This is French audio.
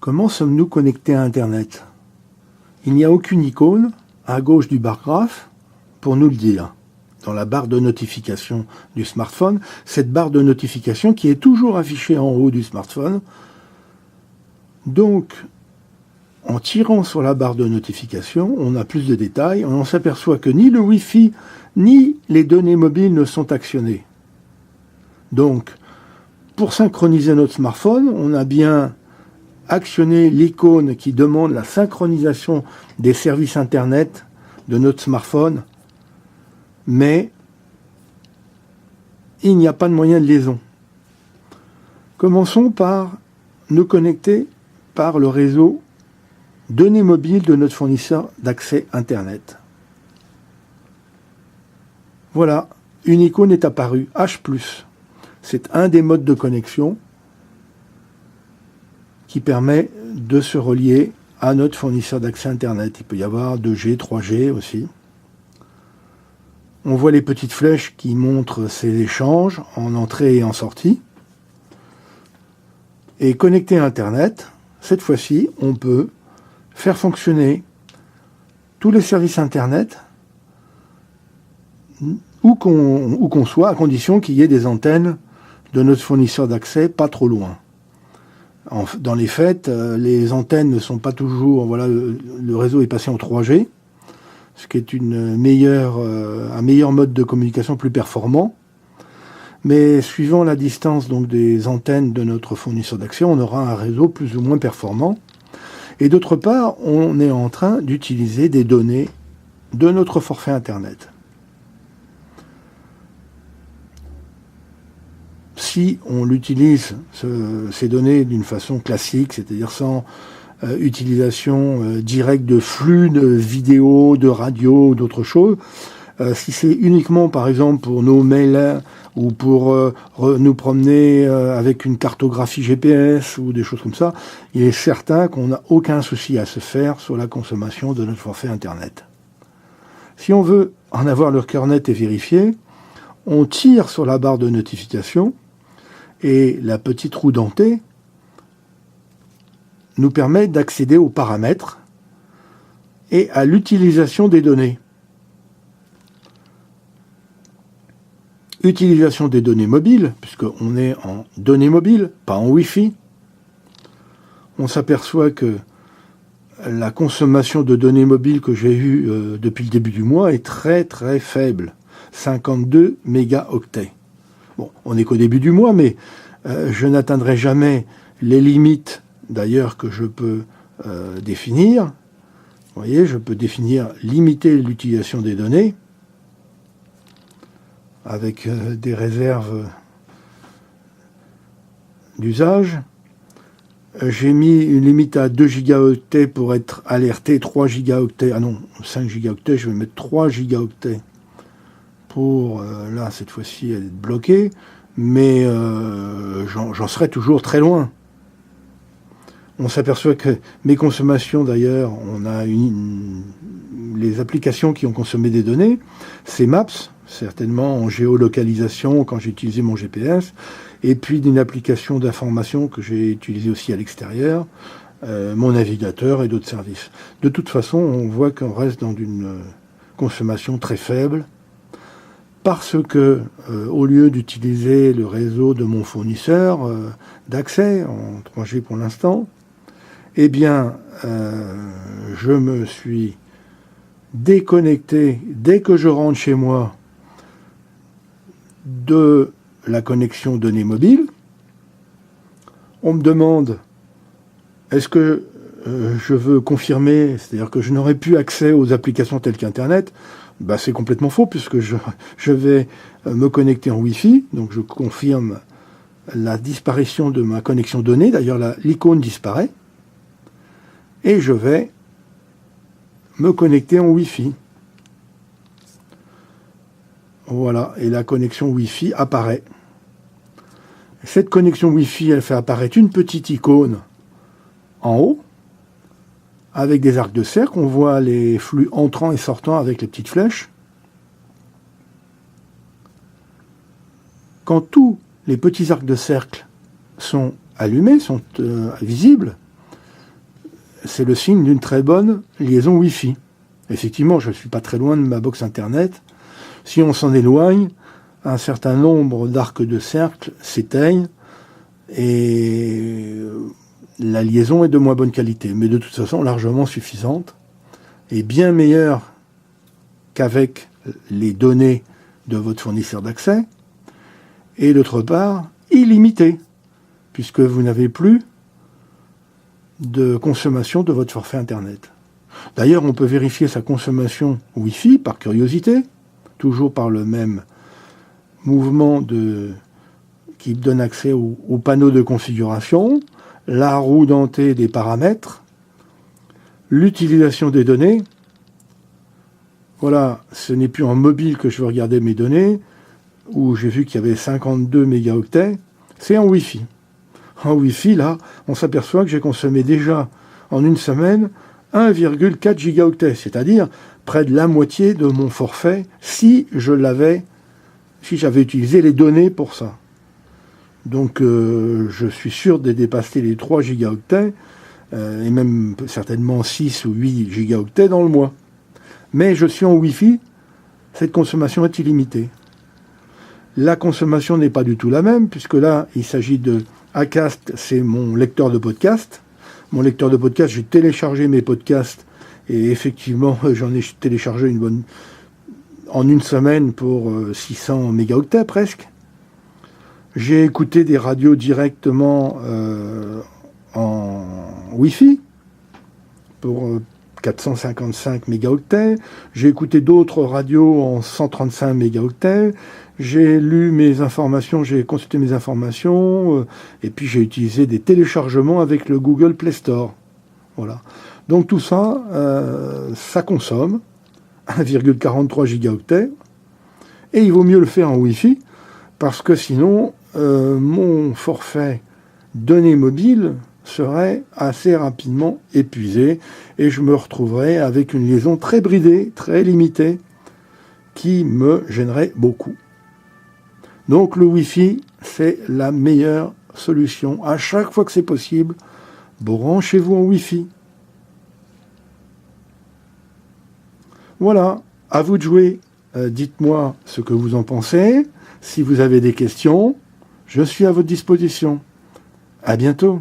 Comment sommes-nous connectés à Internet? Il n'y a aucune icône à gauche du bar graphe pour nous le dire. Dans la barre de notification du smartphone, cette barre de notification qui est toujours affichée en haut du smartphone. Donc, en tirant sur la barre de notification, on a plus de détails. On s'aperçoit que ni le Wi-Fi ni les données mobiles ne sont actionnées. Donc, pour synchroniser notre smartphone, on a bien actionné l'icône qui demande la synchronisation des services Internet de notre smartphone, mais il n'y a pas de moyen de liaison. Commençons par nous connecter par le réseau données mobiles de notre fournisseur d'accès Internet. Voilà, une icône est apparue, H+. C'est un des modes de connexion qui permet de se relier à notre fournisseur d'accès Internet. Il peut y avoir 2G, 3G aussi. On voit les petites flèches qui montrent ces échanges en entrée et en sortie. Et connecté à Internet, cette fois-ci, on peut faire fonctionner tous les services Internet où qu'on soit, à condition qu'il y ait des antennes de notre fournisseur d'accès pas trop loin. Dans les faits, les antennes ne sont pas toujours... Voilà, le réseau est passé en 3G, ce qui est un meilleur mode de communication plus performant. Mais suivant la distance donc des antennes de notre fournisseur d'accès, on aura un réseau plus ou moins performant. Et d'autre part, on est en train d'utiliser des données de notre forfait Internet. Si on utilise ces données d'une façon classique, c'est-à-dire sans utilisation directe de flux de vidéos, de radio ou d'autres choses, si c'est uniquement par exemple pour nos mails ou pour nous promener avec une cartographie GPS ou des choses comme ça, il est certain qu'on n'a aucun souci à se faire sur la consommation de notre forfait Internet. Si on veut en avoir le cœur net et vérifié, on tire sur la barre de notification et la petite roue dentée nous permet d'accéder aux paramètres et à l'utilisation des données. Utilisation des données mobiles, puisqu'on est en données mobiles, pas en Wi-Fi. On s'aperçoit que la consommation de données mobiles que j'ai eue depuis le début du mois est très très faible, 52 mégaoctets. Bon, on n'est qu'au début du mois, mais je n'atteindrai jamais les limites, d'ailleurs, que je peux définir. Vous voyez, je peux limiter l'utilisation des données avec des réserves d'usage. J'ai mis une limite à 2 gigaoctets pour être alerté, 3 gigaoctets, 5 gigaoctets, je vais mettre 3 gigaoctets pour, là, cette fois-ci, être bloqué, mais j'en serai toujours très loin. On s'aperçoit que mes consommations, d'ailleurs, on a les applications qui ont consommé des données, c'est Maps, certainement en géolocalisation quand j'ai utilisé mon GPS, et puis d'une application d'information que j'ai utilisée aussi à l'extérieur, mon navigateur et d'autres services. De toute façon, on voit qu'on reste dans une consommation très faible, parce que, au lieu d'utiliser le réseau de mon fournisseur d'accès, en 3G pour l'instant, eh bien, je me suis déconnecté dès que je rentre chez moi de la connexion données mobiles. On me demande est-ce que je veux confirmer, c'est-à-dire que je n'aurai plus accès aux applications telles qu'Internet. C'est complètement faux puisque je vais me connecter en Wi-Fi, donc je confirme la disparition de ma connexion données, d'ailleurs l'icône disparaît, et je vais me connecter en Wi-Fi. Voilà, et la connexion Wi-Fi apparaît. Cette connexion Wi-Fi, elle fait apparaître une petite icône en haut, avec des arcs de cercle. On voit les flux entrants et sortants avec les petites flèches. Quand tous les petits arcs de cercle sont allumés, sont visibles, c'est le signe d'une très bonne liaison Wi-Fi. Effectivement, je ne suis pas très loin de ma box Internet. Si on s'en éloigne, un certain nombre d'arcs de cercle s'éteignent et la liaison est de moins bonne qualité, mais de toute façon largement suffisante et bien meilleure qu'avec les données de votre fournisseur d'accès, et d'autre part, illimitée, puisque vous n'avez plus de consommation de votre forfait Internet. D'ailleurs, on peut vérifier sa consommation Wi-Fi par curiosité, toujours par le même mouvement qui donne accès au panneau de configuration, la roue dentée des paramètres, l'utilisation des données. Voilà, ce n'est plus en mobile que je veux regarder mes données, où j'ai vu qu'il y avait 52 mégaoctets, c'est en Wi-Fi. En Wi-Fi, là, on s'aperçoit que j'ai consommé déjà en une semaine 1,4 gigaoctets, c'est-à-dire près de la moitié de mon forfait si j'avais utilisé les données pour ça. Donc je suis sûr de dépasser les 3 gigaoctets, et même certainement 6 ou 8 gigaoctets dans le mois. Mais je suis en Wi-Fi, cette consommation est illimitée. La consommation n'est pas du tout la même, puisque là, il s'agit de Acast, c'est mon lecteur de podcast. Mon lecteur de podcast, j'ai téléchargé mes podcasts, et effectivement, j'en ai téléchargé en une semaine pour 600 mégaoctets presque. J'ai écouté des radios directement en Wi-Fi pour 455 mégaoctets. J'ai écouté d'autres radios en 135 mégaoctets. J'ai lu mes informations, j'ai consulté mes informations, et puis j'ai utilisé des téléchargements avec le Google Play Store. Voilà. Donc tout ça, ça consomme 1,43 gigaoctets, et il vaut mieux le faire en Wi-Fi, parce que sinon, mon forfait données mobiles serait assez rapidement épuisé, et je me retrouverais avec une liaison très bridée, très limitée, qui me gênerait beaucoup. Donc le Wi-Fi, c'est la meilleure solution. À chaque fois que c'est possible, branchez-vous en Wi-Fi. Voilà, à vous de jouer. Dites-moi ce que vous en pensez. Si vous avez des questions, je suis à votre disposition. À bientôt.